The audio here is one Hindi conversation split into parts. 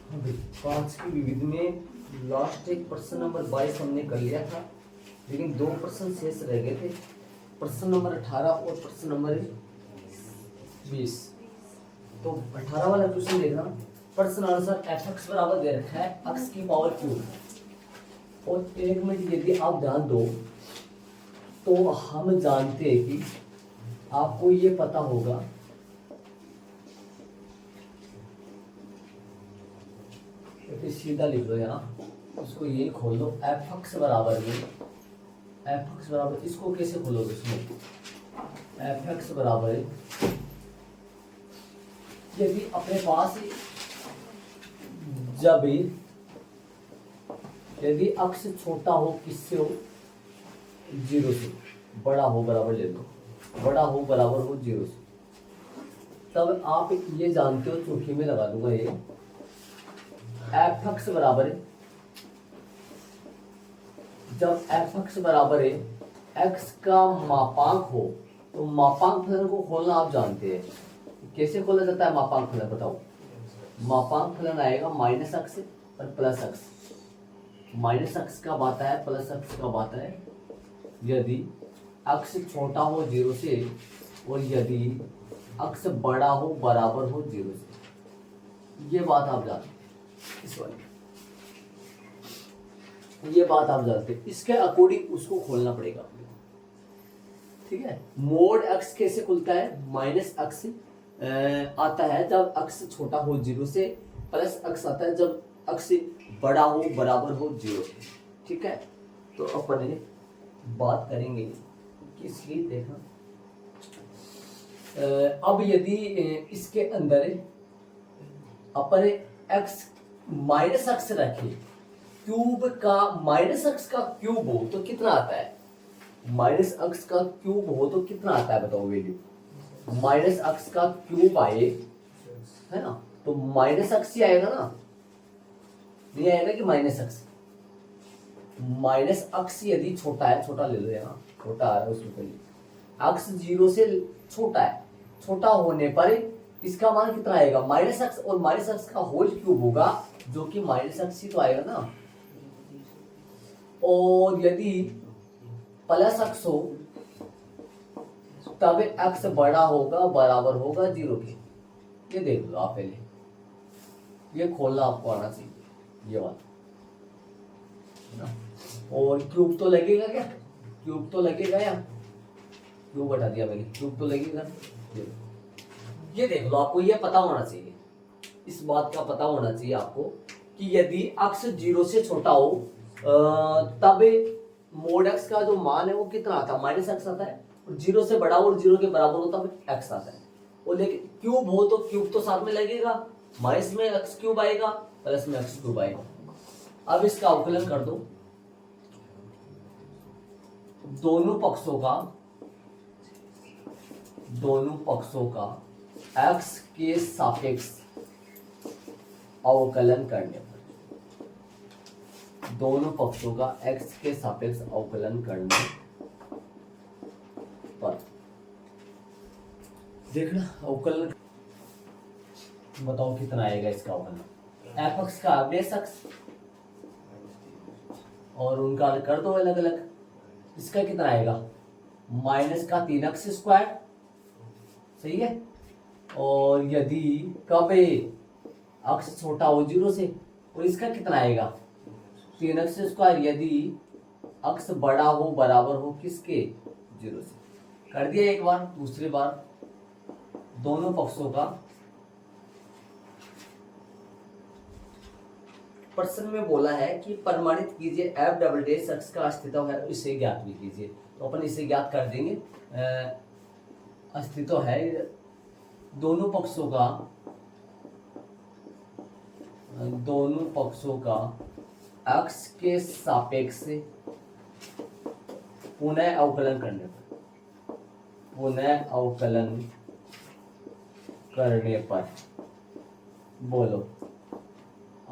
पांच की विविध में लास्ट एक प्रश्न नंबर 22 हमने कर लिया था, लेकिन दो प्रश्न शेष रह गए थे, प्रश्न नंबर 18 और प्रश्न नंबर 20। तो 18 वाला क्वेश्चन देखना। प्रश्न अनुसार एफ एक्स बराबर दे रखा है एक्स की पावर क्यूब, और एक मिनट यदि आप ध्यान दो तो हम जानते हैं कि आपको ये पता होगा तो सीधा लिख लो यहाँ, उसको ये खोल दो एफ एक्स बराबर में, एफ एक्स बराबर इसको कैसे खोलोगे उसमें, एफ एक्स बराबर यदि अपने पास जब यदि अक्स छोटा हो किससे हो, जीरो से, बड़ा हो बराबर ले लो, बड़ा हो बराबर हो जीरो से, तब आप ये जानते हो, चौकी में लगा दूंगा ये एफ एक्स बराबर है, जब एफ एक्स बराबर है एक्स का मापांक हो, तो मापांक फलन को खोलना आप जानते हैं, कैसे खोला जाता है मापांक फलन बताओ। मापांक फलन आएगा माइनस एक्स और प्लस एक्स, माइनस एक्स कब आता है प्लस एक्स कब आता है, यदि एक्स छोटा हो जीरो से और यदि एक्स बड़ा हो बराबर हो जीरो से, ये बात आप जानते हैं, इस वाली ये बात आप जानते हैं, इसके अकॉर्डिंग उसको खोलना पड़ेगा, ठीक है। मोड एक्स कैसे खुलता है, माइनस एक्स आता है जब एक्स छोटा हो जीरो से, प्लस एक्स आता है जब एक्स बड़ा हो बराबर हो जीरो से, ठीक है। तो अपन बात करेंगे किसकी, देखना अब यदि इसके अंदर अपन एक्स माइनस एक्स रखे, क्यूब का माइनस एक्स का क्यूब हो तो कितना आता है, माइनस एक्स का क्यूब हो तो कितना आता है बताओ वैल्यू, माइनस एक्स का क्यूब आए है ना, तो माइनस एक्स ही आएगा ना, नहीं आएगा कि माइनस एक्स, माइनस एक्स यदि छोटा है, छोटा ले लो यहाँ, छोटा आ रहा है उसके पहले, एक्स जीरो से छोटा है, छोटा होने पर इसका मान कितना आएगा माइनस एक्स, और माइनस एक्स का होल क्यूब होगा जो कि माइनस एक्स ही तो आएगा ना, और यदि प्लस एक्स हो तब एक्स बड़ा होगा बराबर होगा जीरो के, ये देख लो आप पहले, ये खोलना आपको आना चाहिए ये बात ना। और क्यूब तो लगेगा क्या, क्यूब तो लगेगा, या क्यूब हटा दिया मैंने, क्यूब तो लगेगा, ये देख लो, आपको ये पता होना चाहिए, इस बात का पता होना चाहिए आपको कि यदि एक्स जीरो से छोटा हो तब मोड एक्स का जो मान है वो कितना आता है माइनस एक्स आता है, और जीरो से बड़ा और जीरो के बराबर हो तब एक्स आता है, और लेकिन क्यूब हो तो क्यूब तो साथ में लगेगा, माइनस में एक्स क्यूब आएगा प्लस में एक्स क्यूब आएगा। अब इसका अवकलन कर दो, दोनों पक्षों का एक्स के सापेक्ष अवकलन करने पर, दोनों पक्षों का एक्स के सापेक्ष अवकलन करने पर, देखना अवकलन बताओ कितना आएगा इसका अवकलन, एफ एक्स का बेस एक्स और उनका कर दो अलग अलग, इसका कितना आएगा माइनस का 3x स्क्वायर, सही है, और यदि कब एक्स छोटा हो जीरो से, और इसका कितना आएगा 3x स्क्वायर यदि एक्स बड़ा हो बराबर हो किसके जीरो से, कर दिया एक बार। दूसरी बार दोनों पक्षों का, प्रश्न में बोला है कि प्रमाणित कीजिए एफ डबल डैश एक्स का अस्तित्व है, इसे ज्ञात भी कीजिए, तो अपन इसे ज्ञात कर देंगे। अस्तित्व है दोनों पक्षों का एक्स के सापेक्ष पुनः अवकलन करने पर बोलो,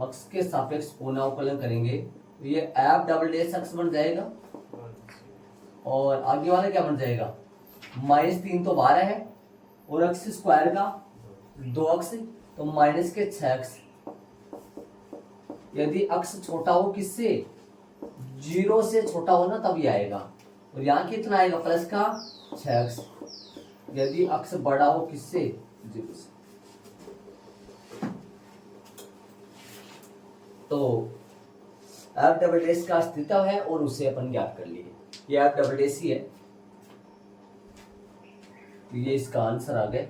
एक्स के सापेक्ष पुनः अवकलन करेंगे तो ये एफ डबल डैश एक्स बन जाएगा, और आगे वाला क्या बन जाएगा, -3 तो 12 है, और एक्स स्क्वायर का 2x तो -6x यदि अक्स छोटा हो किससे, 0 से छोटा हो ना, तब ये आएगा। और यहाँ कितना आएगा, प्लस का 6x। यदि अक्स बड़ा हो किससे, 0 से। तो एफ डबल डैश का अस्तित्व है और उसे अपन ज्ञात कर लिए। ये एफ डबल डैश ही है, तो ये इसका आंसर आ गया।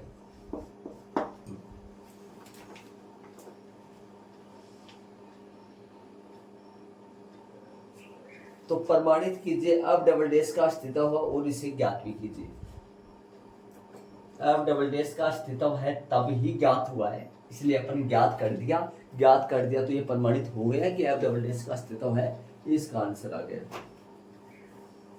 तो प्रमाणित कीजिए एफ डबल डैश का अस्तित्व हो और इसे ज्ञात भी कीजिए। एफ डबल डैश का अस्तित्व है तब ही ज्ञात हुआ है, इसलिए अपन ज्ञात कर दिया। ज्ञात कर दिया तो ये प्रमाणित हो गया कि एफ डबल डैश का अस्तित्व है, इसका आंसर आ गया।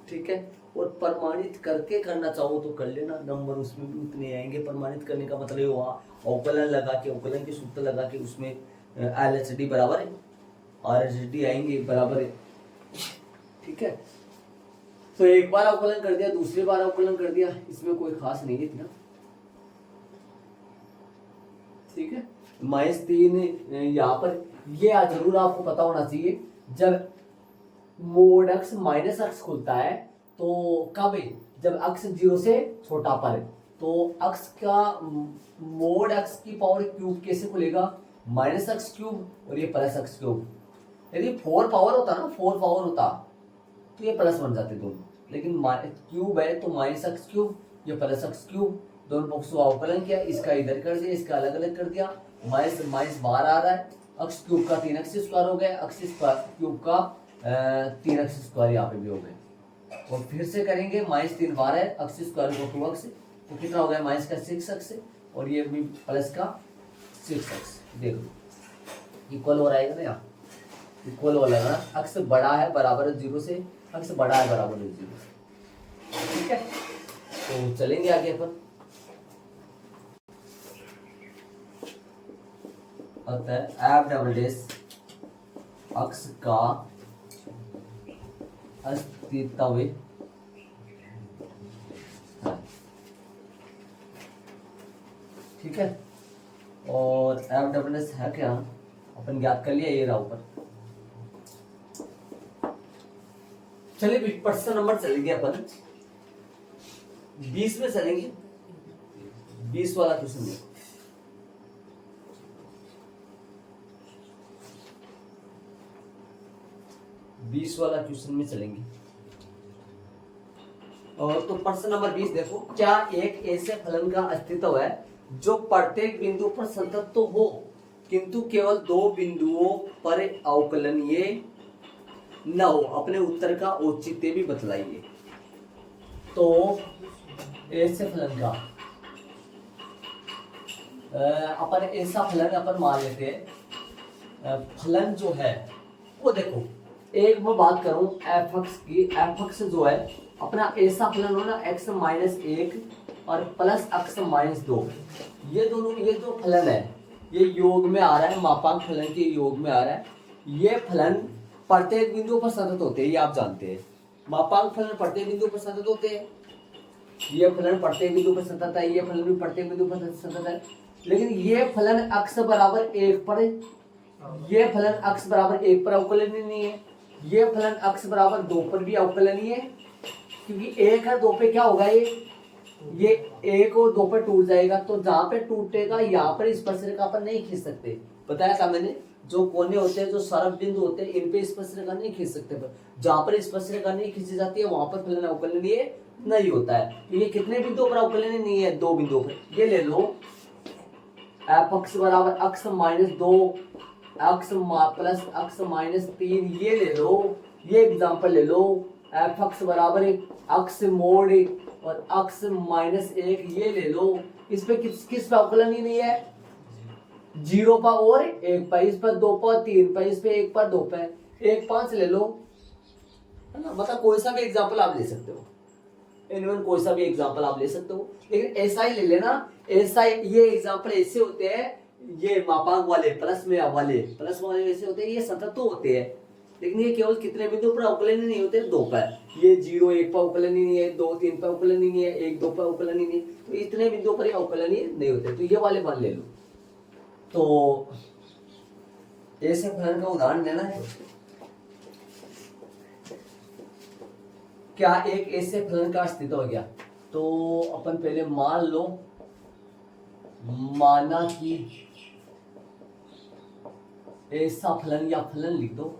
ठीक है, और प्रमाणित करके करना चाहो तो कर लेना, नंबर उसमें भी उतने आएंगे। प्रमाणित करने का मतलब ये हुआ अवकलन लगा के, अवकलन के सूत्र लगा के उसमें एल एच डी बराबर है, आर एच डी आएंगे बराबर है। ठीक है, तो एक बार अवकलन कर दिया, दूसरी बार अवकलन कर दिया, इसमें कोई खास नहीं है इतना। ठीक है, -3 यहाँ पर ये जरूर आपको पता होना चाहिए, जब मोड x माइनस x खुलता है तो कब है, जब x 0 से छोटा पर है। तो x का मोड x की पावर क्यूब कैसे खुलेगा, -x³ और ये +x³। यदि 4 पावर होता ना, 4 पावर होता तो ये प्लस बन जाते दोनों, लेकिन क्यूब है तो -x³, ये +x³, दोनों पक्ष को अवकलन किया, इसका इधर कर दिया, इसका अलग अलग कर दिया, माइनस बाहर आ रहा है, x³ का 3x² हो गया, x³ का 3x² यहाँ पे भी हो गए। और फिर से करेंगे, -3 बार है, x² को 2x, तो कितना हो गया, माइनस का 6x, और ये भी प्लस का 6x। देखो इक्वल हो रहा है ना, यहाँ इक्वल हो रहा है, अक्स बड़ा है बराबर है 0 से, अक्स बड़ा है बराबर है 0 से। ठीक है, तो चलेंगे आगे अपन। अतः एफ डबल डैश अक्स का अस्तित्व है। ठीक है, और एफ डबल डैश है क्या, अपन ज्ञात कर लिया, ये रहा ऊपर। चलिए प्रश्न नंबर चलेंगे अपन 20 में चलेंगे, 20 वाला क्वेश्चन देखो। 20 वाला क्वेश्चन में चलेंगे। और तो प्रश्न नंबर 20 देखो, क्या एक ऐसे फलन का अस्तित्व है जो प्रत्येक बिंदु पर संतत तो हो किंतु केवल 2 बिंदुओं पर अवकलनीय न हो। अपने उत्तर का औचित्य भी बतलाइए। तो ऐसे फलन का अपन ऐसा फलन अपन मान लेते हैं। फलन जो है वो देखो, एक मैं बात करूं एफ एक्स की, एफ एक्स जो है अपना ऐसा फलन हो ना, x-1 और प्लस x-2, ये दोनों, ये जो फलन है ये योग में आ रहा है, मापांक फलन के योग में आ रहा है। ये फलन प्रत्येक बिंदु पर सतत होते हैं, ये आप जानते हैं। मापांक फलन प्रत्येक बिंदु पर सतत होते हैं, ये फलन प्रत्येक बिंदु पर सतत है, ये फलन भी प्रत्येक बिंदु पर सतत है। लेकिन ये फलन x बराबर 1 पर, ये फलन x बराबर 1 पर अवकलनीय नहीं है, ये फलन x बराबर 2 पर भी अवकलनीय है, क्योंकि 1 है 2 पे क्या होगा, ये 1 और 2 पे टूट जाएगा। तो जहां पे टूटेगा यहाँ पर स्पर्शरेखा अपन नहीं खींच सकते, बताया था मैंने। जो कोने होते हैं, जो सरक बिंदु होते हैं, इन पे स्पर्शरेखा नहीं खींच सकते। जहां पर स्पर्शरेखा नहीं खींची जाती है वहां पर फलन अवकलनीय नहीं होता है। ये कितने बिंदुओं पर अवकलनीय नहीं है, 2 बिंदुओं पर। ये ले लो एफ एक्स बराबर x-2 x प्लस x-3, ये ले लो, ये एग्जांपल ले लो। एफ एक्स बराबर x मोड और x-1, ये ले लो। इस पे किस पे अवकलन ही नहीं है, 0 पर और 1 पर, इस पर 2 पर 3 पर, इस पे 1 पर 2 पर, 1 5 ले लो, है ना। मतलब कोई सा भी एग्जांपल आप ले सकते हो, इनमें कोई सा भी एग्जांपल आप ले सकते हो, लेकिन ऐसा ही ले लेना। ऐसा ये एग्जांपल ऐसे होते हैं, ये मापांक वाले प्लस वाले वैसे होते हैं, ये सतत तो होते हैं, लेकिन ये केवल कितने बिंदु पर अवकलनीय नहीं होते, 2 पर। ये 0 1 पर अवकलनीय नहीं है, 2 3 पर अवकलनीय नहीं है, 1 2 पर अवकलनीय नहीं, तो इतने बिंदुओं पर अवकलनीय नहीं होते। तो ये वाले मान ले लो। तो ऐसे फलन का उदाहरण देना है। क्या एक ऐसे फलन का अस्तित्व हो गया? तो अपन पहले मान लो, माना कि ऐसा फलन या फलन लिख दो,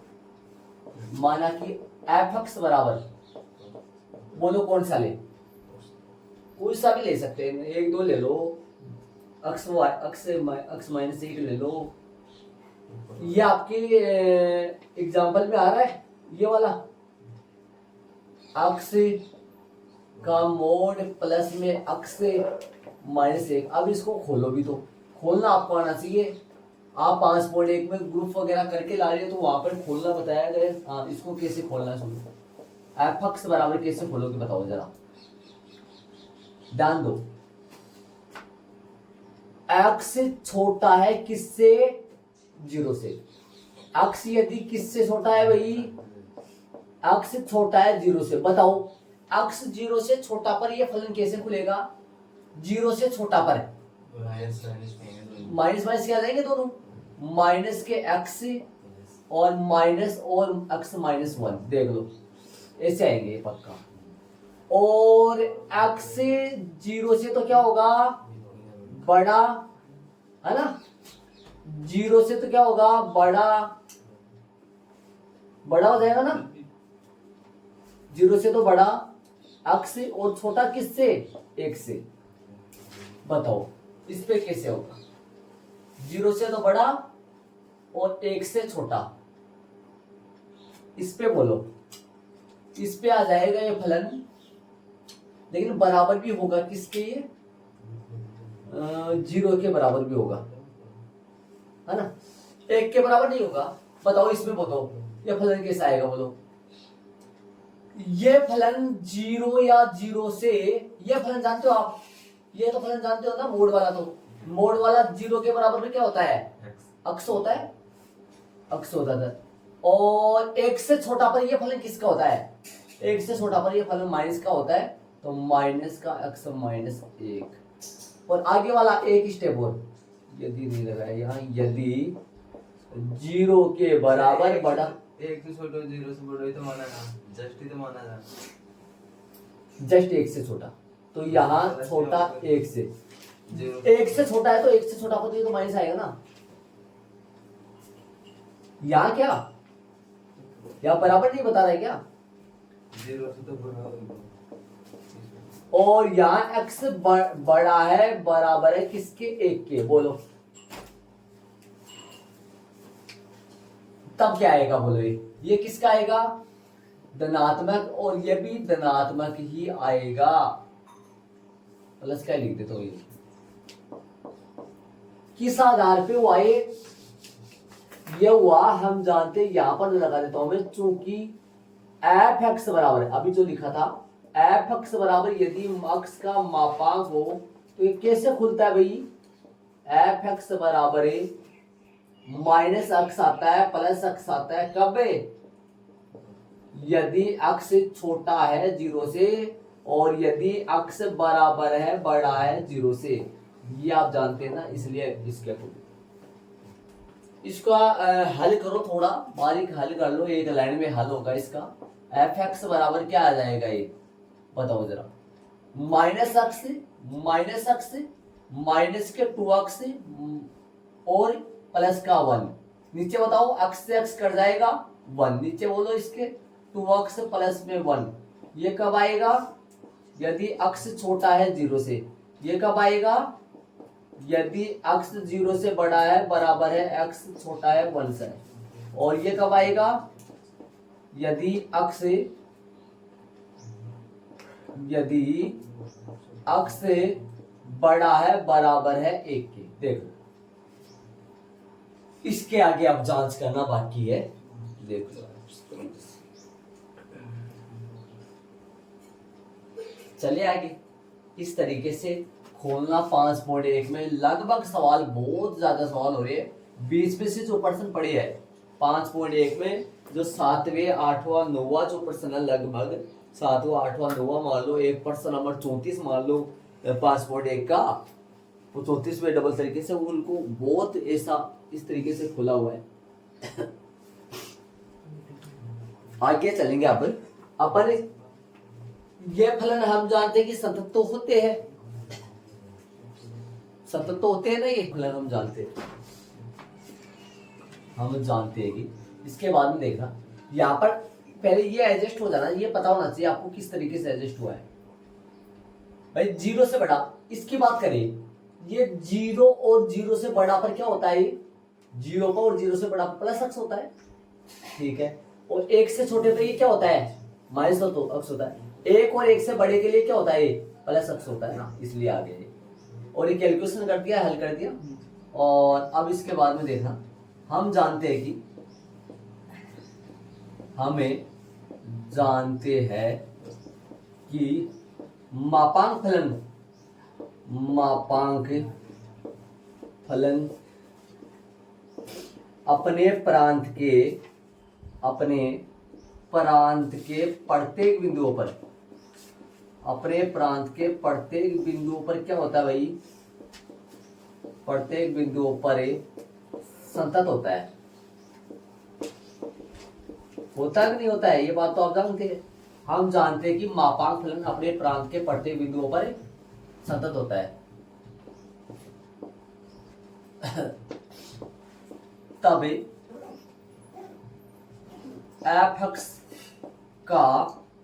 माना कि एफ एक्स बराबर, बोलो कौन सा ले, कोई सा भी ले सकते हैं, एक दो ले लो, एक्स माइनस एक ले लो। ये आपके एग्जाम्पल में आ रहा है ये वाला, एक्स का मोड प्लस में एक्स माइनस एक। अब इसको खोलो भी, तो खोलना आपको आना चाहिए। आप 5.1 में ग्रुप वगैरह करके ला रहे हो तो वहां पर खोलना बताया गया। हाँ, इसको कैसे खोलना सुनो, एफ एक्स बराबर कैसे खोलोगे बताओ जरा, ध्यान दो। एक्स छोटा है किससे? 0 से। एक्स यदि किससे छोटा है भाई? एक्स छोटा है 0 से। बताओ एक्स 0 से छोटा पर यह फलन कैसे खुलेगा? 0 से छोटा पर माइनस माइनस क्या जाएंगे दोनों, माइनस के एक्स और माइनस और एक्स माइनस 1, देख लो ऐसे आएंगे पक्का। और एक्स 0 से तो क्या होगा? बड़ा है ना, 0 से तो क्या होगा? बड़ा हो जाएगा ना, 0 से तो बड़ा, एक्स और छोटा किससे? 1 से। बताओ इस पे कैसे होगा? 0 से तो बड़ा और 1 से छोटा, इस पे बोलो, इस पे आ जाएगा ये फलन, लेकिन बराबर भी होगा किसके? ये 0 के बराबर भी होगा, है ना, 1 के बराबर नहीं होगा। बताओ इसमें बताओ ये फलन कैसा आएगा, बोलो। ये फलन 0 या 0 से, ये फलन जानते हो आप, ये तो फलन जानते हो ना, मोड वाला। तो मोड वाला 0 के बराबर में क्या होता है? अक्स होता है, अक्स होता है। और 1 से छोटा पर ये फलन किसका होता है? 1 से छोटा पर ये फलन माइनस का होता है, तो माइनस का एक्स माइनस 1। और आगे वाला एक स्टेप और, यदि नहीं लगा यहाँ, यदि 0 के बराबर बड़ा, 1 से छोटा 0 से बड़ा ही तो माना ना, जस्ट ही तो माना ना, जस्ट 1 से छोटा, तो यहाँ छोटा 1 से, 1 से छोटा है तो 1 से छोटा पर तो माइनस आएगा ना। यहाँ क्या, यहाँ बराबर नहीं बता रहा है क्या? 0 से तो बड़ा, और यहाँ x बड़ा है, बराबर है किसके? 1 के। बोलो तब क्या आएगा, बोलो ये किसका आएगा? धनात्मक, और ये भी धनात्मक ही आएगा। प्लस क्या लिख देते हो? ये किस आधार पे हुआ ये हुआ हम जानते, यहां पर लगा देता हूं मैं, चूंकि एफ एक्स बराबर है, अभी जो लिखा था एफ एक्स बराबर, यदि एक्स का मापांक हो तो ये कैसे खुलता है भाई? एफ एक्स बराबर है माइनस एक्स आता है, प्लस एक्स आता है, कब? यदि एक्स छोटा है 0 से, और यदि एक्स बराबर है, बड़ा है 0 से। ये आप जानते हैं ना, इसलिए इसके इसका हल करो, थोड़ा बारीक हल कर लो, एक लाइन में हल होगा इसका। एफ एक्स बराबर क्या आ जाएगा ये बताओ जरा? माइनस एक्स माइनस के 2x और प्लस का 1, नीचे बताओ x से x कट जाएगा 1, नीचे बोलो इसके 2x प्लस में 1। ये कब आएगा? यदि x छोटा है 0 से। ये कब आएगा? यदि x 0 से बड़ा है, बराबर है x छोटा है 1 से। और ये कब आएगा? यदि x बड़ा है, बराबर है 1 के। देखो इसके आगे आप जांच करना बाकी है, देखो चलिए आगे। इस तरीके से खोलना 5.1 में लगभग सवाल, बहुत ज्यादा सवाल हो रहे हैं, 20 में से जो प्रश्न पड़े हैं 5.1 में, जो 7वें 8वां 9वां जो प्रश्न है, लगभग 7वां 8वां 9वां मान लो, एक प्रश्न नंबर 34 मान लो 5.1 का, वो 34 में डबल तरीके से उनको बहुत ऐसा इस तरीके से खुला हुआ है। आगे चलेंगे अपन ये फलन हम जानते हैं कि संतत तो होते हैं, संतत तो होते हैं ना, ये फलन हम जानते हैं, हम जानते हैं कि इसके बाद में देखना यहाँ पर पहले ये एडजस्ट हो जाना, ये पता होना चाहिए आपको किस तरीके से एडजस्ट हुआ है भाई। जीरो से बड़ा, इसकी बात करें, ये जीरो और जीरो से बड़ा पर क्या होता है, जीरो पर और जीरो से बड़ा पर प्लस एक्स होता है, ठीक है। और एक से छोटे पर ये क्या होता है, माइनस एक्स होता है। एक और एक से बड़े के लिए क्या होता है, प्लस एक्स होता है ना, इसलिए आ गए। और ये कैलकुलेशन कर दिया, हल कर दिया। और अब इसके बाद में देखना, हम जानते हैं कि हमें जानते हैं कि मापांक फलन अपने प्रांत के प्रत्येक बिंदुओं पर, अपने प्रांत के प्रत्येक बिंदुओं पर क्या होता है भाई, प्रत्येक बिंदुओं पर संतत होता है। होता है कि नहीं होता है, ये बात तो आप जानते हैं। हम जानते हैं कि मापांक फलन अपने प्रांत के प्रत्येक बिंदुओं पर संतत होता है। तब एफ एक्स का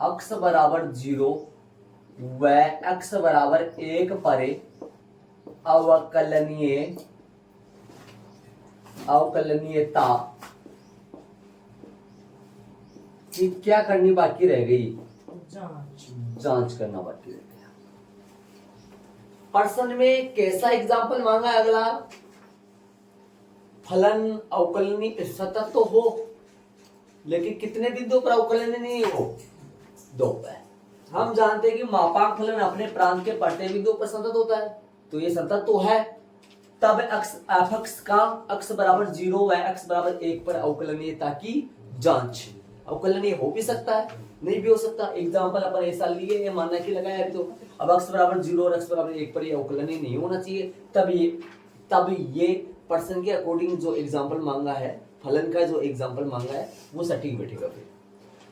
अक्स बराबर 0 व एक्स बराबर 1 पर अवकलनीयता कि क्या करनी बाकी रह गई, जांच करना बाकी रह गया। प्रश्न में कैसा एग्जाम्पल मांगा है अगला, फलन अवकलनीय सतत तो हो लेकिन कितने बिंदुओं पर अवकलनीय नहीं हो, 2 पर। हम जानते हैं कि मापांक फलन अपने प्रांत के प्रत्येक बिंदुओं पर संतत होता है, तो ये संतत तो है। तब एफ एक्स का अक्स बराबर 0 व एक्स बराबर 1 पर अवकलनीयता की जांच। अवकलनीय हो भी सकता है, नहीं भी हो सकता। एग्जाम्पल अपन ऐसा लिए, ये मानना कि लगाया अभी, तो अब एक्स बराबर 0 और एक्स बराबर 1 पर ये अवकलनीय नहीं होना चाहिए। तब ये पर्सन के अकॉर्डिंग जो एग्जाम्पल मांगा है, फलन का जो एग्जाम्पल मांगा है, वो सटीक बैठेगा। फिर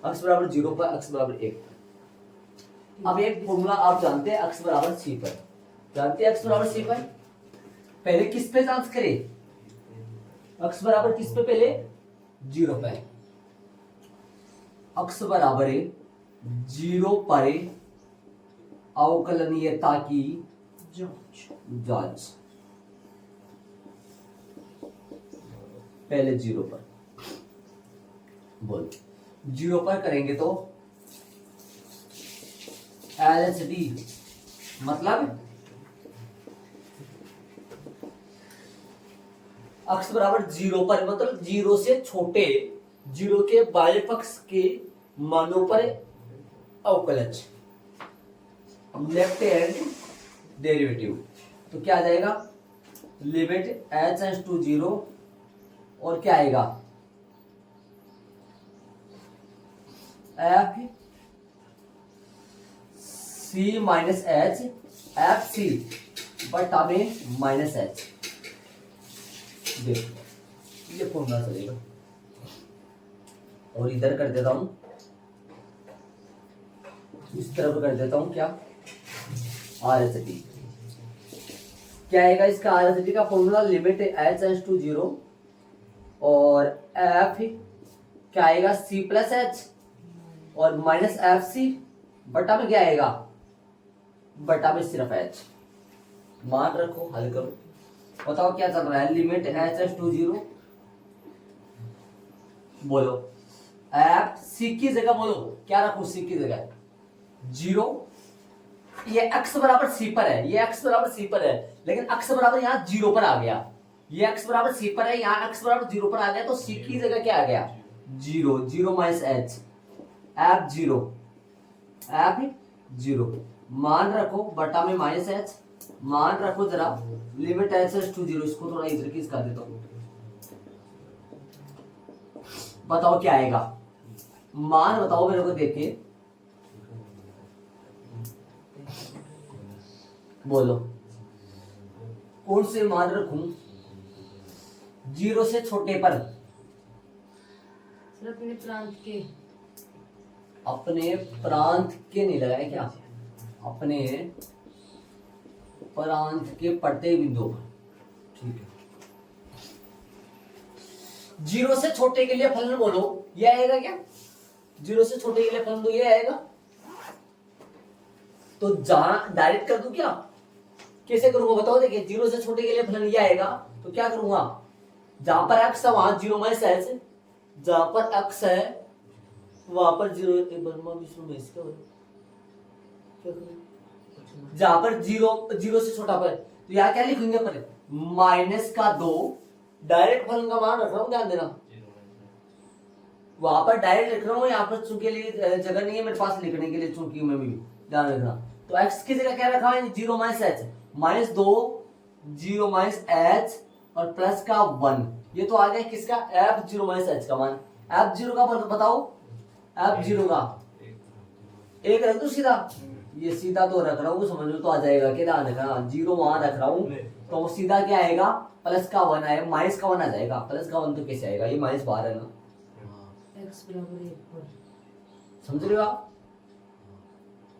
एक्स बराबर 0 पर, एक्स बराबर 1 पर। अब एक फॉर्मूला आप जानते हैं, एक्स बराबर सी पर, जानते हैं एक्स बराबर सी पर। पहले किस पे जांच करें, एक्स बराबर किस पे, पहले 0 पे। एक्स बराबर 0 पर अवकलनीयता की जांच, पहले 0 पर बोल, 0 पर करेंगे तो LHD मतलब अक्स बराबर 0 पर, मतलब 0 से छोटे, 0 के बाह्य पक्ष के मानों पर अवकलज, लेफ्ट हैंड डेरिवेटिव। तो क्या आ जाएगा, लिमिट h टेंड्स टू 0 और क्या आएगा, F C minus H, F C बटा में माइनस एच। देखो ये फॉर्मूला चलेगा। और इधर कर देता हूं, इस तरफ कर देता हूं क्या, आर एच टी। क्या आएगा इसका, आर एच टी का formula limit H tends to 0 और एफ क्या आएगा, सी प्लस एच और माइनस एफ सी बटा में क्या आएगा, बटा में सिर्फ एच। मान रखो, हल करो, बताओ क्या चल रहा है। लिमिट एच एस टू 0, बोलो एफ सी की जगह बोलो क्या रखो, सी की जगह 0। ये एक्स बराबर सी पर है, ये एक्स बराबर सी पर है, लेकिन एक्स बराबर यहाँ 0 पर आ गया। ये एक्स बराबर सी पर है, यहाँ एक्स बराबर 0 पर आ गया, तो सी की जगह क्या आ गया, 0, 0 माइनस एच, एफ 0, एफ 0 मान रखो बटा में माइनस एच। मान रखो जरा, लिमिट एच एस टू 0, इसको थोड़ा इधर की कर देता हूं, बताओ क्या आएगा, मान बताओ मेरे को देख के, बोलो कौन से मान रखूं 0 से छोटे पर, सर अपने प्रांत के अपने प्रांत के नहीं लगाए क्या, अपने प्रांत के प्रत्येक बिंदु पर, ठीक है। जीरो से छोटे के लिए फलन बोलो, ये आएगा क्या, जीरो से छोटे के लिए फलन तो ये आएगा। तो जहां डायरेक्ट कर दूं क्या, कैसे करूंगा बताओ। देखिए जीरो से छोटे के लिए फलन ये आएगा, तो क्या करूंगा, जहां पर एक्स है वहां जीरो माइनस एच, जहां पर एक्स है वहां पर जीरो, जहां पर जीरो से छोटा पर, तो यहाँ क्या लिखेंगे पर माइनस का 2, डायरेक्ट फलन का मान रख रहा हूं, ध्यान देना वहां पर डायरेक्ट लिख रहा हूं, यहाँ पर चूंकि लिए जगह नहीं है मेरे पास लिखने के लिए, चूंकि मैं भी ध्यान रखना। तो एक्स की जगह क्या रखा है, zero minus H, minus 2 zero minus H और प्लस का 1, ये तो आ गया किसका, एफ जीरो माइनस एच का मान। एफ जीरो का बताओ, एफ जीरो का एक रख दो सीधा, ये सीधा तो रख रहा हूँ, समझ लो तो आ जाएगा, क्या ध्यान रखना, जीरो वहां रख रहा हूँ तो सीधा क्या आएगा, प्लस का 1 आएगा, माइनस का 1 आ जाएगा, प्लस का 1 तो कैसे आएगा, ये माइनस बाहर है ना, x बराबर 1 पर समझ रहे हो आप।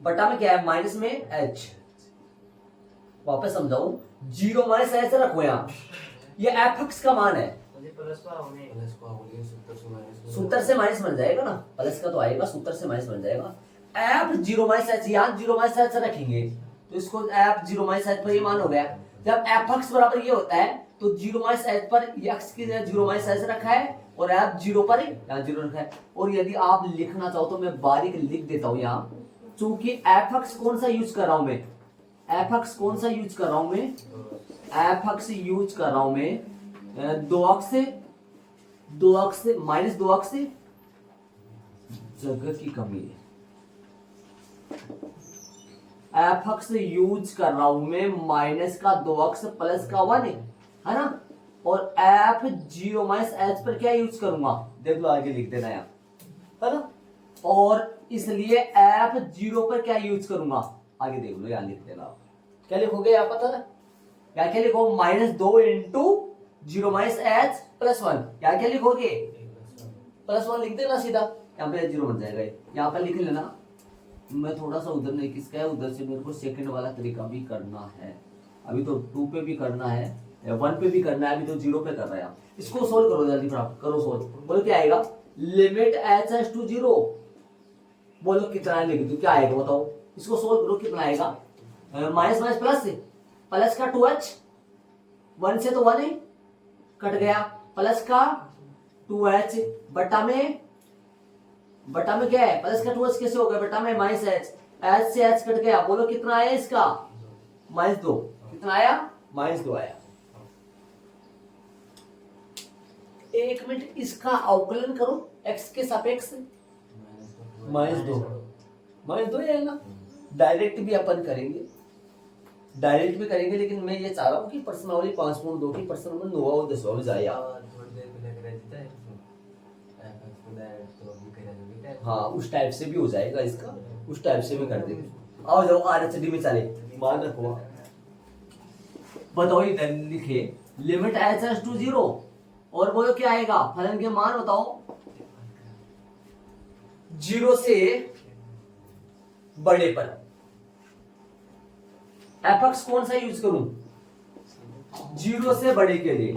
बटा में क्या है, माइनस में एच, वापस समझाऊं, जीरो माइनस एच रखो यहाँ, ये एफ एक्स का मान है, सूत्र से माइनस बन जाएगा ना, प्लस का तो आएगा, सूत्र से माइनस बन जाएगा। एफ जीरो माइनस एच, यहाँ जीरो माइनस एच रखेंगे तो इसको एफ जीरो माइनस एच पर ये मान हो गया। जब एफ एक्स बराबर ये होता है तो जीरो माइनस एच पर एक्स की जगह जीरो माइनस एच रखा है और एफ जीरो पर यहाँ जीरो रखा है। और यदि आप लिखना चाहो तो मैं बारीक लिख देता हूँ यहाँ, चूंकि एफ एक्स कौन सा यूज कर रहा हूं मैं, एफ एक्स कौन सा यूज कर रहा हूं मैं, एफ एक्स यूज कर रहा हूं मैं 2 अक्स से माइनस 2 अक्स से, जगह की कमी है, एफ एक्स यूज कर रहा हूं मैं माइनस का 2 अक्स प्लस का 1 है ना, और एफ जीरो माइनस एच पर क्या यूज करूंगा, देख लो आगे लिख देना यहाँ, है ना, और इसलिए एफ जीरो पर क्या यूज करूंगा, आगे देख लो यहाँ लिख देना, क्या लिखोगे यहाँ पता है, यहाँ क्या लिखो, minus 2 into zero minus H plus 1, यहाँ क्या लिखोगे, प्लस 1 लिख देना सीधा, यहाँ पे जीरो बन जाएगा, यहाँ पर लिख लेना। मैं थोड़ा सा उधर नहीं किसका है, उधर से मेरे को सेकंड वाला तरीका भी करना है, अभी तो 2 पे भी करना है, 1 पे भी करना है, अभी तो 0 पे कर रहे हैं। इसको सोल्व करो जल्दी फटाफट करो सोल्व, बोलो क्या आएगा, लिमिट एच एस टू 0, बोलो कितना लिख दो, क्या आएगा बताओ, इसको सोल्व करो कितना आएगा, माइनस माइनस प्लस से, प्लस का 2h, 1 से तो 1 है कट गया, प्लस का 2h बटा में क्या है, प्लस का 2h कैसे हो गया, बटा में माइनस h, h से h कट गया, बोलो कितना आया इसका, -2, कितना आया, -2 आया। एक मिनट इसका अवकलन करो x के सापेक्ष, -2 ही आएगा। डायरेक्ट भी अपन करेंगे, डायरेक्ट भी करेंगे, लेकिन मैं ये चाह रहा हूँ कि प्रश्नावली 5.2 की प्रश्नावली 9 और 10 हो जाए यार, हाँ उस टाइप से भी हो जाएगा इसका, उस टाइप से भी कर देंगे। आओ जाओ आरएचडी में चले, मान रखो, बताओ इधर लिखे लिमिट एच एस टू 0 और बोलो क्या आएगा, फलन के मान बताओ, 0 से बड़े पर एफ एक्स कौन सा यूज करूं, 0 से बड़े के लिए,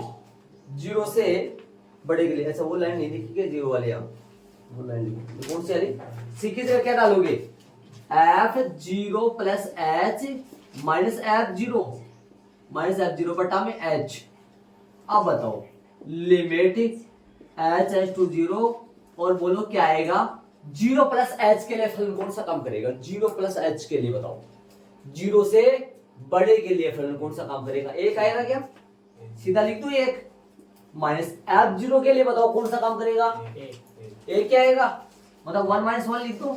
0 से बड़े के लिए, अच्छा वो लाइन नहीं लिखी क्या, 0 वाले यहाँ वो लाइन लिखी, तो कौन सी वाली, सी की जगह क्या डालोगे, F zero plus H minus F zero बटा में एच। अब बताओ लिमिट एच एच टू 0 और बोलो क्या आएगा, 0 प्लस एच के लिए फलन कौन सा काम करेगा, 0 प्लस एच के लिए बताओ, 0 से बड़े के लिए फलन कौन सा काम करेगा, 1 आएगा क्या, सीधा लिख दो 1, माइनस एफ जीरो के लिए बताओ कौन सा काम करेगा, 1 क्या आएगा, मतलब 1 माइनस 1 लिख दो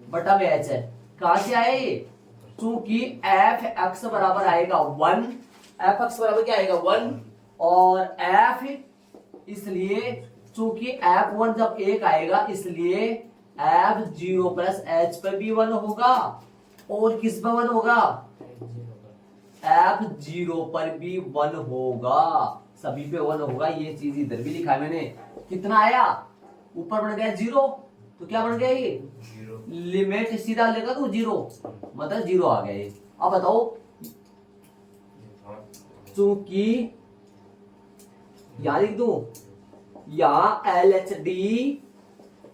बटा में एच है, कहां से आया ये, चूंकि एफ एक्स बराबर आएगा 1, एफ एक्स बराबर क्या आएगा 1 और एफ, इसलिए चूंकि एफ 1 जब 1 आएगा इसलिए एफ जीरो प्लस एच पर भी 1 होगा और किस पर 1 होगा, एफ जीरो पर भी 1 होगा, सभी पे 1 होगा, ये चीज इधर भी लिखा है मैंने, कितना आया ऊपर बन गया 0, तो क्या बन गया ये जीरो। लिमिट सीधा लेगा तो 0, मतलब 0 आ गया ये। अब बताओ, चूंकि या लिख दूं या LHD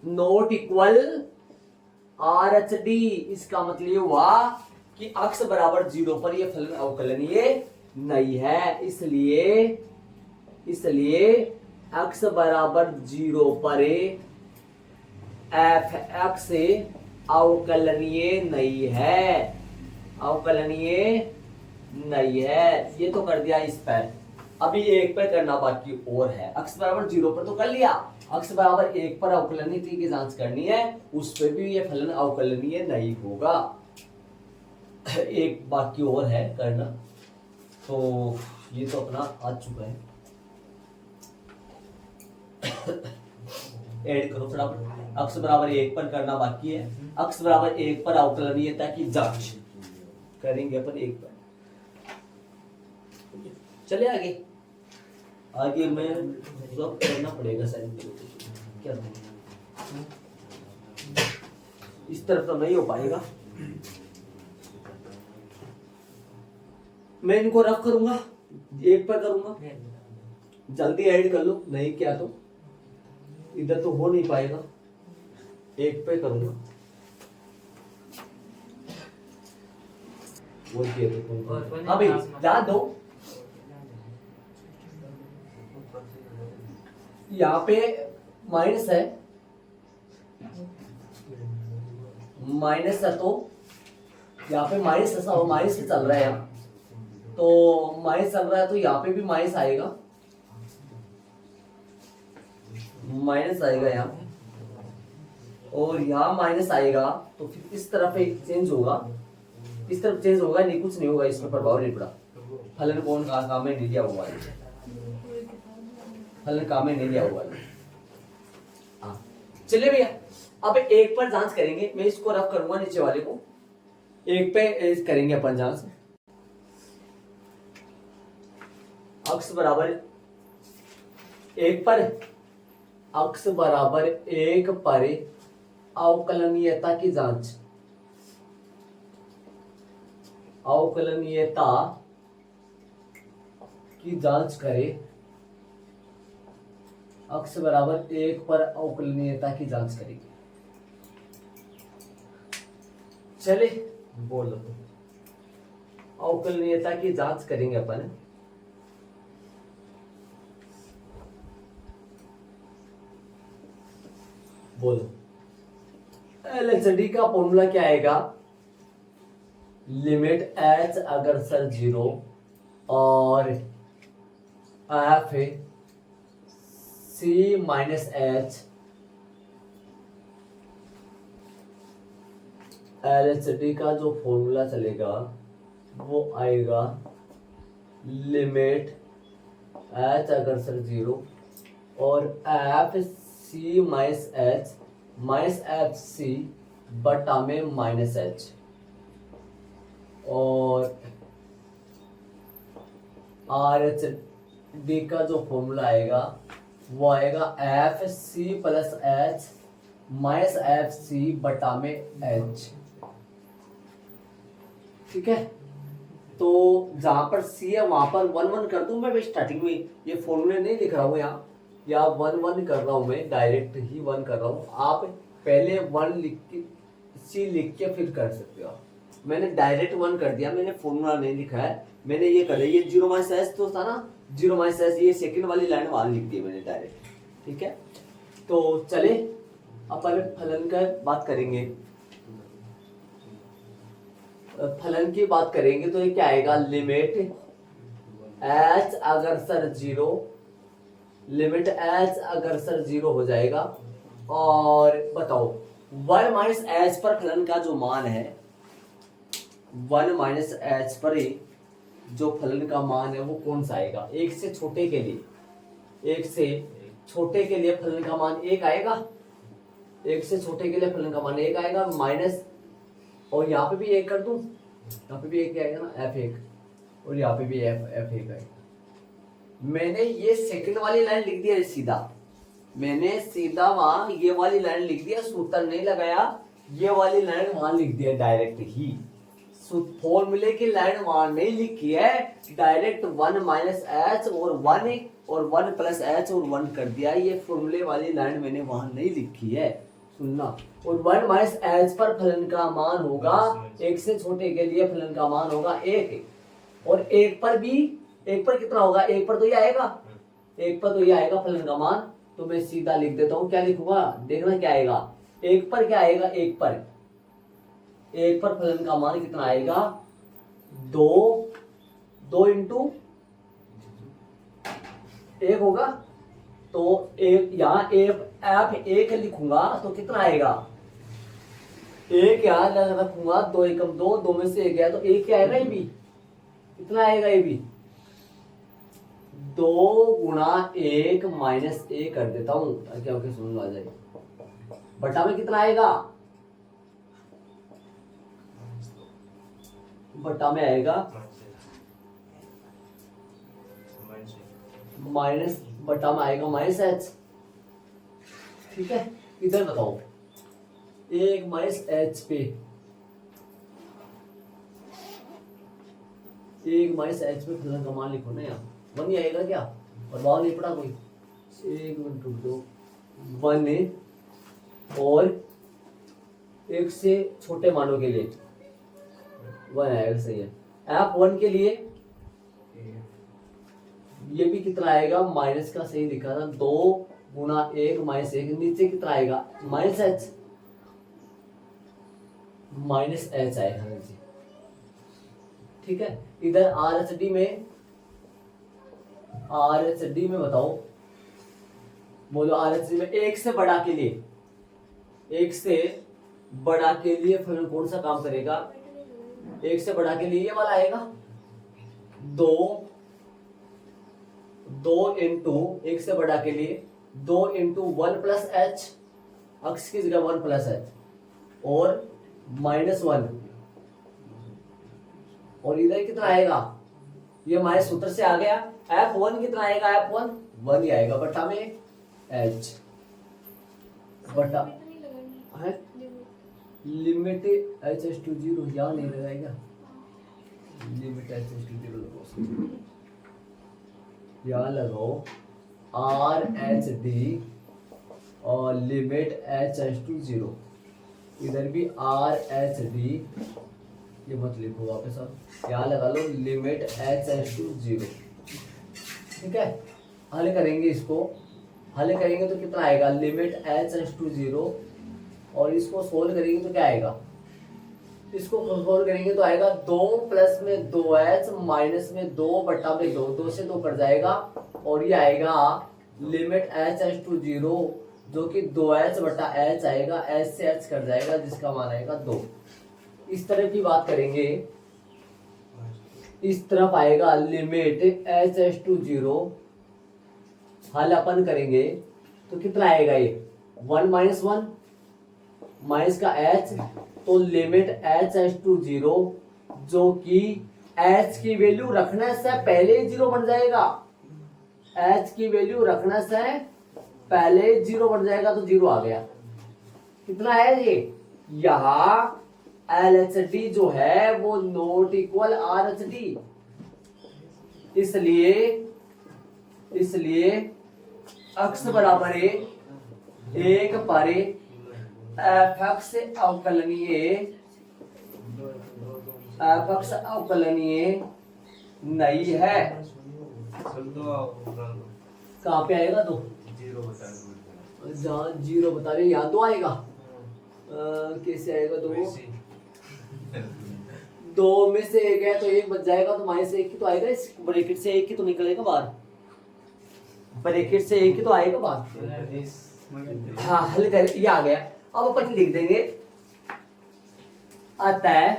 नॉट इक्वल RHD, इसका मतलब ये हुआ कि अक्ष बराबर 0 पर ये फलन अवकलनीय नहीं है, इसलिए अक्ष बराबर 0 पर f(x) अवकलनीय नहीं है, ये तो कर दिया इस पर। अभी एक पर करना बाकी और है। अक्ष बराबर 0 पर तो कर लिया, अक्ष बराबर 1 पर अवकलनीय की जांच करनी है, उस पर भी ये फलन अवकलनीय नहीं होगा। एक बाकी और है करना, तो ये तो अपना आ चुका है। ऐड करो फटाफट। अक्ष बराबर 1 पर करना बाकी है, अक्ष बराबर 1 पर अवकलनीयता की जांच करेंगे अपन 1 पर। चले आगे मैं सब करना पड़ेगा शायद, क्या इस तरफ तो नहीं हो पाएगा। मैं इनको रफ करूंगा, 1 पर करूंगा, जल्दी ऐड कर लो, नहीं क्या तो इधर तो हो नहीं पाएगा। 1 पे करूंगा, वो किए तो अभी ध्यान दो, यहाँ पे माइनस है, तो यहाँ पे माइनस से चल रहा है यहाँ, तो माइनस चल रहा है तो यहाँ पे भी माइनस आएगा, यहाँ, और यहाँ माइनस आएगा, तो फिर इस तरफ चेंज होगा, नहीं कुछ नहीं होगा, इसमें प्रभाव नहीं पड़ा। फलन कौन काम में नहीं दिया हुआ है, हाँ चलिए भैया, अब 1 पर जांच करेंगे। मैं इसको रफ करूंगा, नीचे वाले को 1 पे करेंगे अपन जांच। अक्ष बराबर 1 पर, अवकलनीयता की जांच, करें। अक्ष बराबर 1 पर अवकलनीयता की जांच करेंगे। चले बोलो, अवकलनीयता की जांच करेंगे अपन। बोलो, LHD का फॉर्मूला क्या आएगा? लिमिट h अग्रसर 0 और f c minus h, LHD का जो फॉर्मूला चलेगा वो आएगा लिमिट h अग्रसर 0 और f c minus F C बटा में माइनस h, और RHD का जो फॉर्मूला आएगा वो आएगा F C plus H minus F C बटा में h। ठीक है, तो जहां पर C है वहां पर 1 1 कर दूं मैं स्टार्टिंग में, ये फॉर्मूले नहीं लिख रहा हूं यहाँ, या 1 1 कर रहा हूं मैं, डायरेक्ट ही 1 कर रहा हूं। आप पहले 1 लिख के C लिख के फिर कर सकते हो। मैंने डायरेक्ट 1 कर दिया, मैंने फॉर्मूला नहीं लिखा है, मैंने ये कर दिया। ये 0 माइनस एस तो था ना, 0 माइनस एस, ये सेकंड वाली लाइन वहां लिख दी मैंने डायरेक्ट। ठीक है, तो चले अपन फलन का बात करेंगे। फलन की बात करेंगे तो ये क्या आएगा? लिमिट h अग्रसर 0, लिमिट h अग्रसर 0 हो जाएगा। और बताओ 1 माइनस h पर फलन का जो मान है, 1 माइनस h पर जो फलन का मान है वो कौन सा आएगा? 1 से छोटे के लिए, 1 से छोटे के लिए फलन का मान 1 आएगा, 1 से छोटे के लिए फलन का मान 1 आएगा माइनस, और यहाँ पे भी 1 कर दूं, यहाँ पे भी 1 आएगा ना, f1, और यहाँ पे भी f1 आएगा। मैंने ये सेकंड वाली लाइन लिख दिया है सीधा, मैंने सीधा वहां ये वाली लाइन लिख दिया, सूत्र नहीं लगाया, ये वाली लाइन वहां लिख दिया डायरेक्ट ही। फॉर्मूले की लाइन वहां नहीं लिखी है, डायरेक्ट 1 माइनस एच और 1 प्लस एच और 1 कर दिया। ये फॉर्मूले वाली लाइन मैंने वहां नहीं लिखी है, सुनना। और 1 माइनस एच पर फलन का मान होगा, एक से छोटे के लिए फलन का मान होगा 1, और एक पर कितना होगा, एक पर तो ये आएगा, एक पर तो ये आएगा फलन का मान। तो मैं सीधा लिख देता हूं, क्या लिखूंगा देखना क्या आएगा, एक पर क्या आएगा, एक पर फलन का मान कितना आएगा, 2 इंटू 1 होगा। तो एक यहाँ एफ 1 लिखूंगा तो कितना आएगा, 1 यहाँ रखूंगा, 2 एकम 2, 2 में से 1 गया तो 1 क्या आएगा, ये भी कितना आएगा, ये भी 2 गुणा 1 माइनस 1 कर देता हूं क्या ओके समझ में आ जाएगा। बटा में कितना आएगा, बटा में आएगा माइनस, बटा में आएगा माइनस एच। ठीक है, इधर बताओ 1 माइनस एच पे 1 माइनस एच पे फलन का मान लिखो ना, यहाँ 1 ही आएगा क्या, और वहां नहीं पड़ा कोई, 1 इंटू 2 1 है, और 1 से छोटे मानों के लिए 1 आएगा, सही है। एफ 1 के लिए ये भी कितना आएगा, माइनस का सही लिखा था, 2 गुणा 1 माइनस 1, नीचे कितना आएगा माइनस एच आएगा नीचे। ठीक है, इधर आर एच डी में बताओ, बोलो आर एच डी में 1 से बड़ा के लिए, 1 से बड़ा के लिए फलन कौन सा काम करेगा, 1 से बड़ा के लिए ये वाला आएगा, 2 इंटू 1 से बड़ा के लिए 2 इंटू 1 प्लस एच, अक्स की जगह 1 प्लस एच, और माइनस 1, और इधर कितना आएगा, ये हमारे सूत्र से आ गया, F1 कितना आएगा, F1 1 ही आएगा, बटा में H, बटा है लिमिट H/0 यहाँ नहीं लगाएगा, लिमिट H/0 लगाओ, यहाँ लगाओ RHD और लिमिट H/0, इधर भी RHD, ये मत लिखो वापस, आप यहाँ लगा लो लिमिट H/0। ठीक है, हल करेंगे इसको, हल करेंगे तो कितना आएगा, लिमिट H/0, और इसको सोल्व करेंगे तो क्या आएगा, इसको सोल्व करेंगे तो आएगा 2 प्लस में 2h माइनस में 2 बटा में 2, 2 से 2 कट जाएगा, और ये आएगा लिमिट H/0 जो कि 2h बटा h आएगा, h से h कट जाएगा जिसका मान आएगा 2। इस तरह की बात करेंगे, इस तरफ आएगा लिमिट H/0, हल अपन करेंगे तो कितना आएगा, ये 1 माइनस 1 माइनस का h, तो लिमिट H/0 जो कि h की वैल्यू रखने से पहले 0 बन जाएगा, h की वैल्यू रखने से पहले 0 बन जाएगा, तो 0 आ गया। कितना है ये, यहाँ LHD जो है वो नॉट इक्वल RHD, इसलिए अक्स बराबर है 1 पर fx अवकलनीय नहीं है। कहाँ पे आएगा, तो जहाँ 0 बता रहे यहाँ तो आएगा, कैसे आएगा, 2 में से 1 है तो 1 बच जाएगा, तो माइनस 1 की तो आएगा, इस ब्रैकेट से 1 की तो निकलेगा बाहर, ब्रैकेट से 1 की तो आएगा बाहर। हाँ, हल कर, ये आ गया। अब अपन लिख देंगे अतः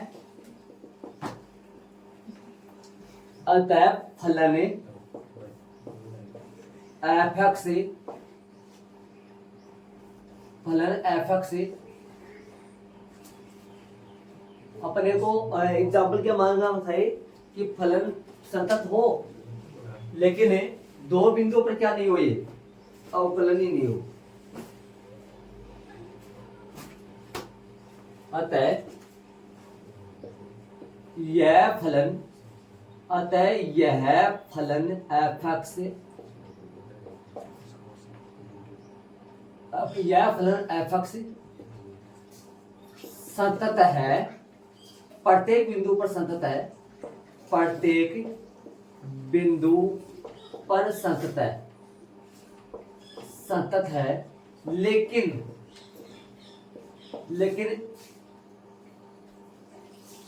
फलन fx अपने को एग्जाम्पल क्या मांगा था कि फलन संतत हो, लेकिन 2 बिंदुओं पर क्या नहीं हो, ये अवकलन ही नहीं हो। अतः यह फलन f(x), यह फलन f(x) संतत है, प्रत्येक बिंदु पर संतत है, प्रत्येक बिंदु पर संतत है, लेकिन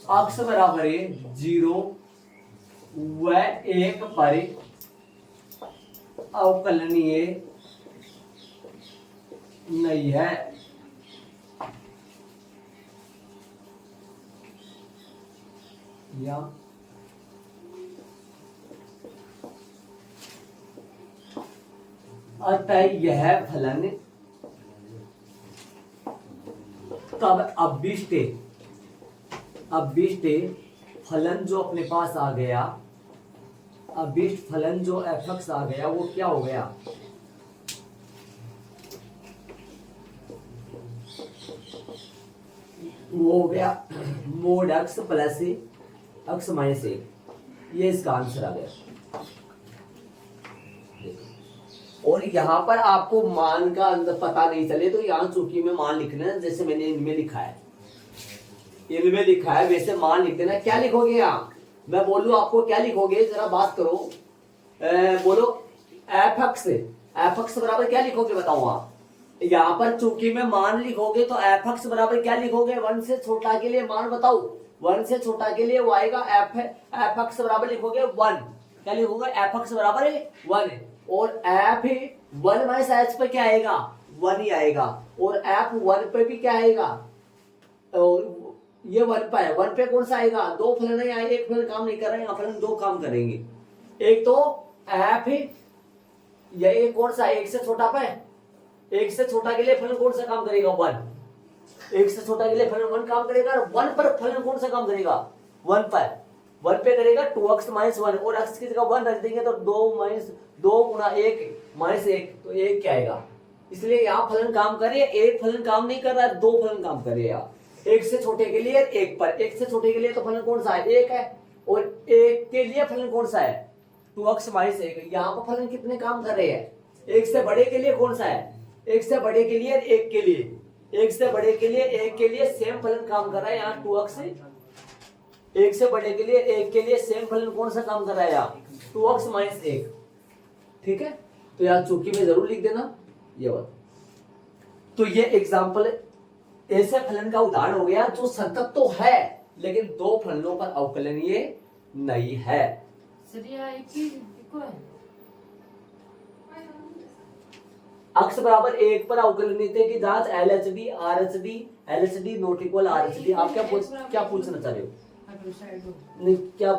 अक्स बराबर है 0 व 1 पर अवकलनीय नहीं है। या अतः यह फलन तब अभिष्ट फलन जो अपने पास आ गया, अभिष्ट फलन जो f(x) आ गया वो क्या हो गया, वो हो गया mode x plus x minus 1। ये इसका आंसर आ गया। और यहाँ पर आपको मान का अंदर पता नहीं चले तो यहाँ चूंकि में मान लिखना है, जैसे मैंने इनमें लिखा है, इनमें लिखा है वैसे मान लिख देना। क्या लिखोगे यहाँ, मैं बोलूँ आपको क्या लिखोगे, जरा बात करो, बोलो f(x) बराबर क्या लिखोगे बताओ आप। यहाँ पर चूंकि में मान लिखोगे तो f(x) बराबर क्या लिखोगे, 1 से छोटा के लिए मान बताओ, 1 से छोटा के लिए वो आएगा f(x) बराबर लिखोगे 1। क्या लिखोगे, f(x) बराबर 1, और f(1 माइनस h) पे क्या आएगा, 1 ही आएगा, और f(1) पे भी क्या आएगा, और ये 1 पे है, 1 पे कौन सा आएगा, दो फलन है, यहाँ एक फलन काम नहीं कर रहे, यहाँ फलन दो काम करेंगे। एक तो f, ये एक कौन सा, 1 से छोटा पे, 1 से छोटा के लिए फलन कौन सा काम करेगा, 1। 1 से छोटा के लिए फलन 1 काम करेगा, 1 पर फलन कौन सा काम करेगा, 1 पे करेगा 2x माइनस 1, और x की जगह 1 रख देंगे तो 2 गुना 1 माइनस 1, तो 1 क्या आएगा। इसलिए यहाँ फलन काम करे, एक फलन काम नहीं कर रहा है, दो फलन काम कर रहे हैं। 1 से छोटे के लिए 1 पर, 1 से छोटे के लिए तो फलन कौन सा है, 1 है, और 1 के लिए फलन कौन सा है, 2x माइनस 1। यहाँ पर फलन कितने काम कर रहे हैं, 1 से बड़े के लिए कौन सा है, 1 से बड़े के लिए 1 के लिए, 1 से बड़े के लिए 1 के लिए सेम फलन काम कर रहा है यहाँ 2x। 1 से बड़े के लिए 1 के लिए सेम फलन कौन सा काम कर रहा है यहाँ, 2x माइनस 1। ठीक है, तो यहाँ चूंकि में जरूर लिख देना ये बात। तो ये एग्जाम्पल ऐसे फलन का उदाहरण हो गया जो संतत तो है लेकिन दो फलनों पर अवकलनीय नहीं है। अक्स बराबर 1 पर अवकलनीयता की जांच LHD नॉट इक्वल RHD। आप क्या पूछना चाह रहे हो, नहीं क्या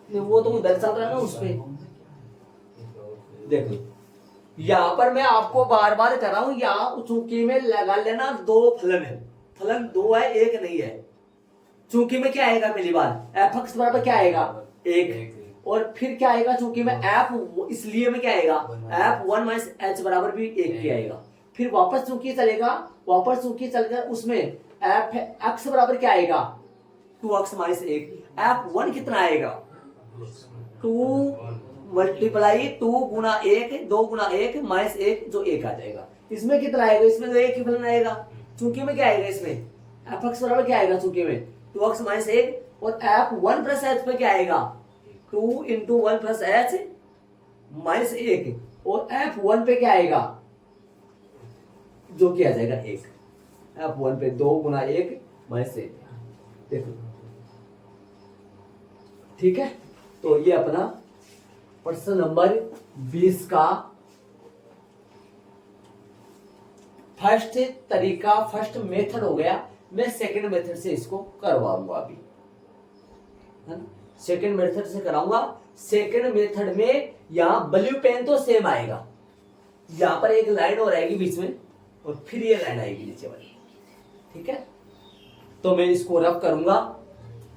नहीं, वो तो उधर चल रहा है ना उस पे। देखो यहाँ पर मैं आपको बार बार कर रहा हूं, यहाँ चूंकि में लगा लेना दो फलन है, फलन दो है एक नहीं है। चूंकि में क्या आएगा पहली बार, f(x) बराबर क्या आएगा 1, और फिर क्या आएगा चूंकि में f, इसलिए में क्या आएगा f(1 माइनस h) बराबर भी 1 की आएगा। फिर वापस चूंकि चलेगा, वापस चूंकि चलकर उसमें f(x) बराबर क्या आएगा 2x माइनस 1। f(1) कितना आएगा 2 मल्टीप्लाई 2 गुना 1, 2 गुना 1 माइनस 1 जो 1 आ जाएगा। इसमें कितना आएगा, इसमें तो 1 ही फलन आएगा। चूंकि में क्या आएगा, इसमें f(x) बराबर क्या आएगा चूंकि में 2x माइनस 1, और f(1 प्लस h) पे क्या आएगा 2 इंटू 1 प्लस h माइनस 1, और f(1) पे क्या आएगा जो कि आ जाएगा 1। f(1) पे 2 गुना 1 माइनस 1। देखो ठीक है, तो ये अपना प्रश्न नंबर 20 का फर्स्ट तरीका, फर्स्ट मेथड हो गया। मैं सेकंड मेथड से इसको करवाऊंगा अभी, है ना, सेकंड मेथड से कराऊंगा। सेकंड मेथड में यहाँ ब्लू पेन तो सेम आएगा, यहाँ पर एक लाइन और आएगी बीच में, और फिर ये लाइन आएगी नीचे वाली। ठीक है, तो मैं इसको रफ करूंगा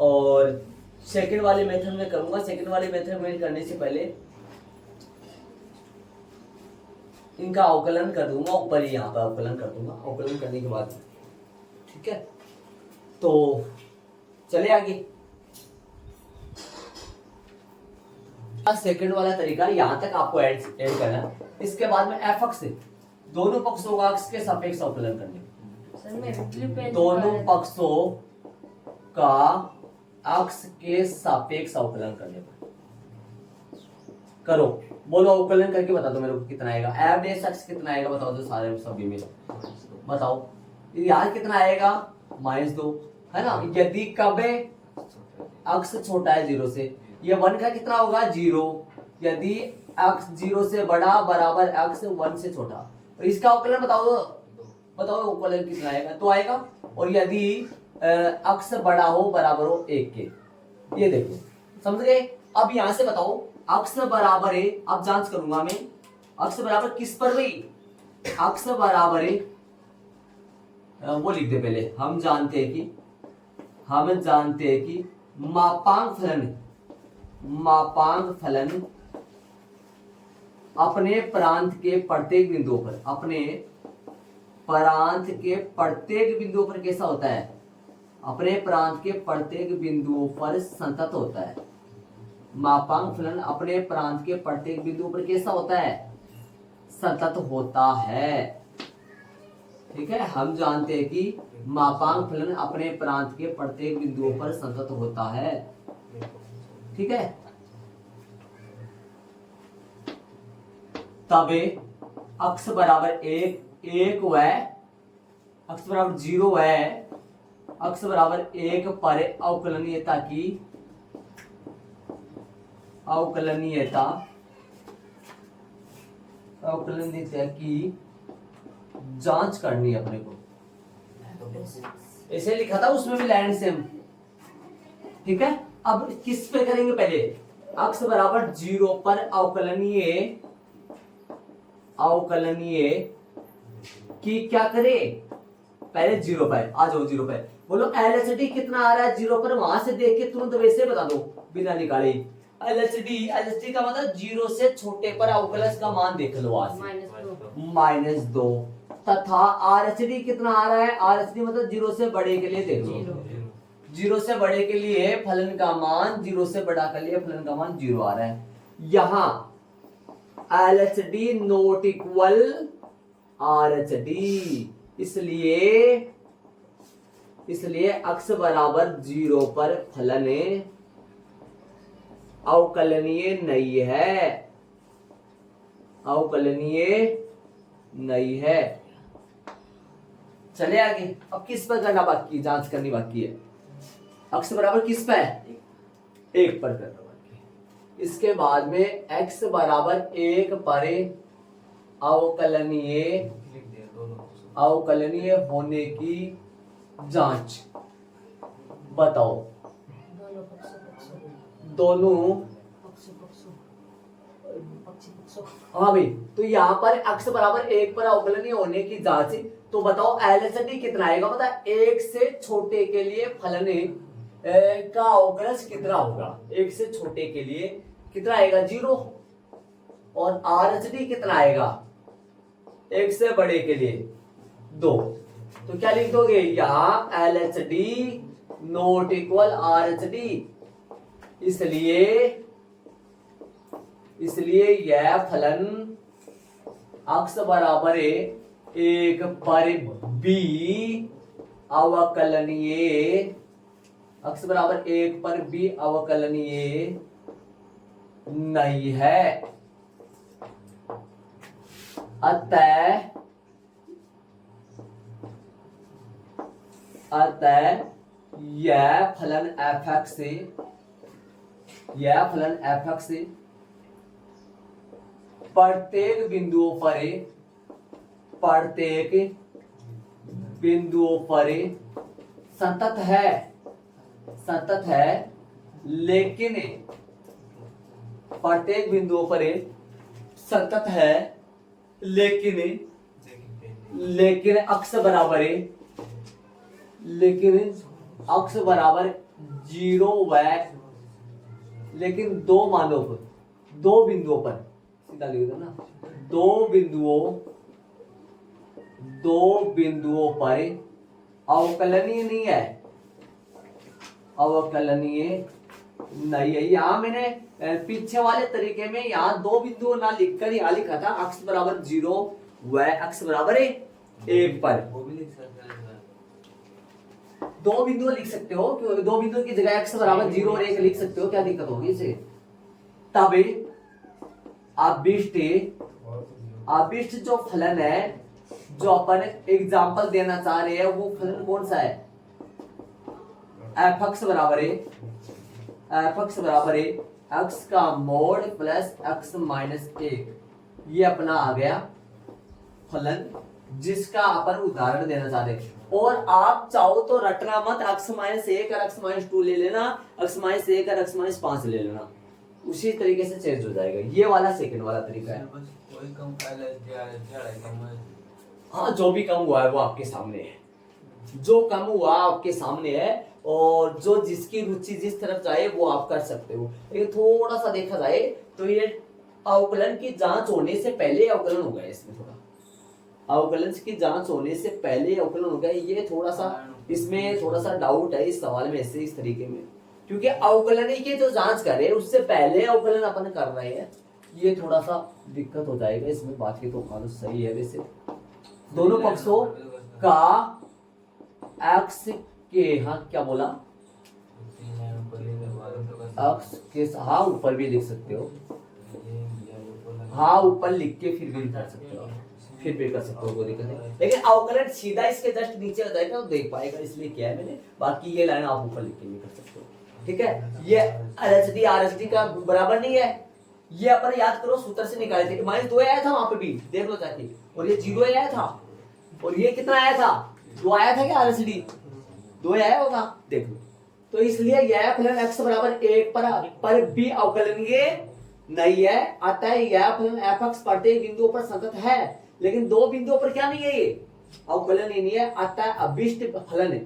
और सेकंड वाले मेथड में करूंगा। सेकंड वाले मेथड में करने से पहले इनका अवकलन कर दूंगा, ऊपर ही यहाँ पर अवकलन कर दूंगा, अवकलन करने के बाद ठीक है। तो चले आगे। सेकंड वाला तरीका, यहां तक आपको ऐड करना है। इसके बाद में एफ अक्स से दोनों पक्षों का अक्स के सापेक्ष अवकलन करने, सर मैं ब्लू पेन दोनों पक्षों का अक्स के सापेक्ष अवकलन करने पर करो। बोलो अवकलन करके बता दो मेरे को कितना आएगा। एफ डेस एक्स कितना आएगा बताओ, जो सारे सभी में बताओ। यार कितना आएगा, -2 है ना। यदि कब अक्स छोटा है 0 से, ये 1 का कितना होगा 0। यदि x 0 से बड़ा बराबर x 1 से छोटा, तो इसका अवकलन बताओ, बताओ अवकलन कितना आएगा, तो आएगा। और यदि x बड़ा हो बराबर हो 1 के, ये देखो समझ गए। अब यहां से बताओ x बराबर है, अब जांच करूंगा मैं, x बराबर किस पर भाई, x बराबर है, वो लिख दे पहले। हम जानते हैं कि मापांक फलन अपने प्रांत के प्रत्येक बिंदुओं पर, अपने प्रांत के प्रत्येक बिंदुओं पर कैसा होता है, अपने प्रांत के प्रत्येक बिंदुओं पर संतत होता है। मापांक फलन अपने प्रांत के प्रत्येक बिंदुओं पर कैसा होता है, संतत होता है। ठीक है, हम जानते हैं कि मापांक फलन अपने प्रांत के प्रत्येक बिंदुओं पर संतत होता है। ठीक है, तब x बराबर 1 व x बराबर 0 व x बराबर 1 पर अवकलनीयता की जांच करनी है अपने को। ऐसे लिखा था उसमें भी लाइन सेम। ठीक है, अब किस पे करेंगे, पहले x बराबर 0 पर अवकलनीय की क्या करे, पहले 0 पर आ जाओ। 0 पर बोलो LHD कितना आ रहा है 0 पर, वहां से देख के तुरंत वैसे बता दो बिना निकाले। LHD का मतलब 0 से छोटे पर अवकलज का मान देख लो, आज -2 तथा RHD कितना आ रहा है, RHD मतलब 0 से बड़े के लिए देख लो। 0 से बड़े के लिए फलन का मान, 0 से बड़ा के लिए फलन का मान 0 आ रहा है। यहां LHD नॉट इक्वल RHD, इसलिए x बराबर 0 पर फलन अवकलनीय नहीं है। चले आगे। अब किस पर करना बाकी, जांच करनी बाकी है। x बराबर किस पर है, 1 पर करना बाकी है। इसके बाद में x बराबर 1 पर अवकलनीय होने की जांच बताओ। दोनों हाँ भाई, तो यहाँ पर x बराबर 1 पर अवकलनीय होने की जांच, तो बताओ LHD कितना आएगा, पता है 1 से छोटे के लिए फलन का अवकलज कितना होगा। 1 से छोटे के लिए कितना आएगा 0, और RHD कितना आएगा 1 से बड़े के लिए 2। तो क्या लिख दोगे यहाँ, LHD नॉट इक्वल RHD, इसलिए यह फलन x बराबर 1 पर b अवकलनीय, x बराबर 1 पर b अवकलनीय नहीं है। अतः यह फलन f(x) से प्रत्येक बिंदुओं पर संतत है, लेकिन प्रत्येक बिंदुओं पर संतत है, लेकिन x बराबर 0 व लेकिन 2 मानों पर, 2 बिंदुओं पर सीधा लिख दो ना, दो बिंदुओं पर अवकलनीय नहीं है, अवकलनीय नहीं है। यहाँ मैंने पीछे वाले तरीके में यहाँ दो बिंदुओं ना लिखकर यहाँ लिखा था x बराबर 0 व x बराबर 1 पर। वो भी लिख सकते हैं सर। दो बिंदु लिख सकते हो, दो बिंदुओं की जगह x बराबर 0 और 1 लिख सकते हो, क्या दिक्कत होगी इसे। तब अभिष्ट जो फलन है, जो अपन एग्जाम्पल देना चाह रहे हैं, वो फलन कौन सा है, f(x) बराबर x का मोड प्लस x माइनस 1, ये अपना आ गया फलन जिसका अपन उदाहरण देना चाहते हैं। और आप चाहो तो रटना मत, x माइनस 1 और x माइनस 2 ले लेना, x माइनस 1 और x माइनस 5 ले लेना, उसी तरीके से चेंज हो जाएगा। ये वाला सेकंड वाला तरीका है। बस कोई कम कम है। हाँ, जो भी कम हुआ है वो आपके सामने है, जो कम हुआ आपके सामने है, और जो जिसकी रुचि जिस तरफ जाए वो आप कर सकते हो। लेकिन थोड़ा सा देखा जाए तो ये अवकलन की जांच होने से पहले अवकलन हो गया, इसमें थोड़ा अवकलन की जांच होने से पहले अवकलन हो गया, ये थोड़ा सा इसमें थोड़ा सा डाउट है इस सवाल में से, इस तरीके में, क्योंकि अवकलन की जो जांच कर रहे हैं उससे पहले अवकलन अपन कर रहे हैं, ये थोड़ा सा दिक्कत हो जाएगा इसमें। बाकी तो कानून सही है वैसे, दोनों पक्षों का x के, हाँ क्या बोला, x के, हाँ ऊपर भी लिख सकते हो, हाँ ऊपर लिख के फिर भी कर सकते हो, फिर भी कर सकते हो, कोई दिक्कत नहीं। लेकिन अवकलन सीधा इसके जस्ट नीचे हो जाएगा तो देख पाएगा, इसलिए किया है मैंने। बाकी ये लाइन आप ऊपर लिख के भी कर सकते हो, ठीक है। ये LHD RHD का बराबर नहीं है, ये अपन याद करो सूत्र से निकाले थे कि -2 आया था वहां पे भी, देख लो जाके, और ये 0 आया था, और ये कितना आया था, 2 आया था क्या, RHD 2 आया होगा, देख लो। तो इसलिए यह फलन x बराबर 1 पर भी अवकलनीय नहीं है, अतः यह फलन f(x) प्रत्येक बिंदुओं पर संगत है, लेकिन दो बिंदुओं पर क्या नहीं है, ये अवकलनीय नहीं है, अतः अभिष्ट फलन है।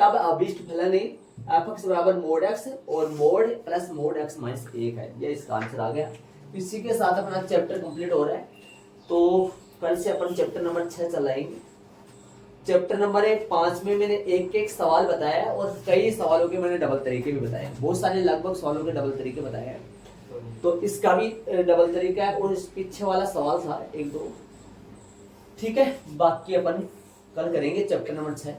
तब अभिष्ट फलन है f(x) बराबर मोड x और mode plus mode x minus 1 है। ये इसका आंसर आ गया। इसी के साथ अपना चैप्टर कंप्लीट हो रहा है, तो कल से अपन चैप्टर नंबर 6 चलाएंगे। चैप्टर नंबर 5 में मैंने एक एक सवाल बताया है, और कई सवालों के मैंने डबल तरीके भी बताए, बहुत सारे लगभग सवालों के डबल तरीके बताए हैं, तो इसका भी डबल तरीका है, और इस पीछे वाला सवाल था 1-2, ठीक है। बाकी अपन कल करेंगे चैप्टर नंबर 6।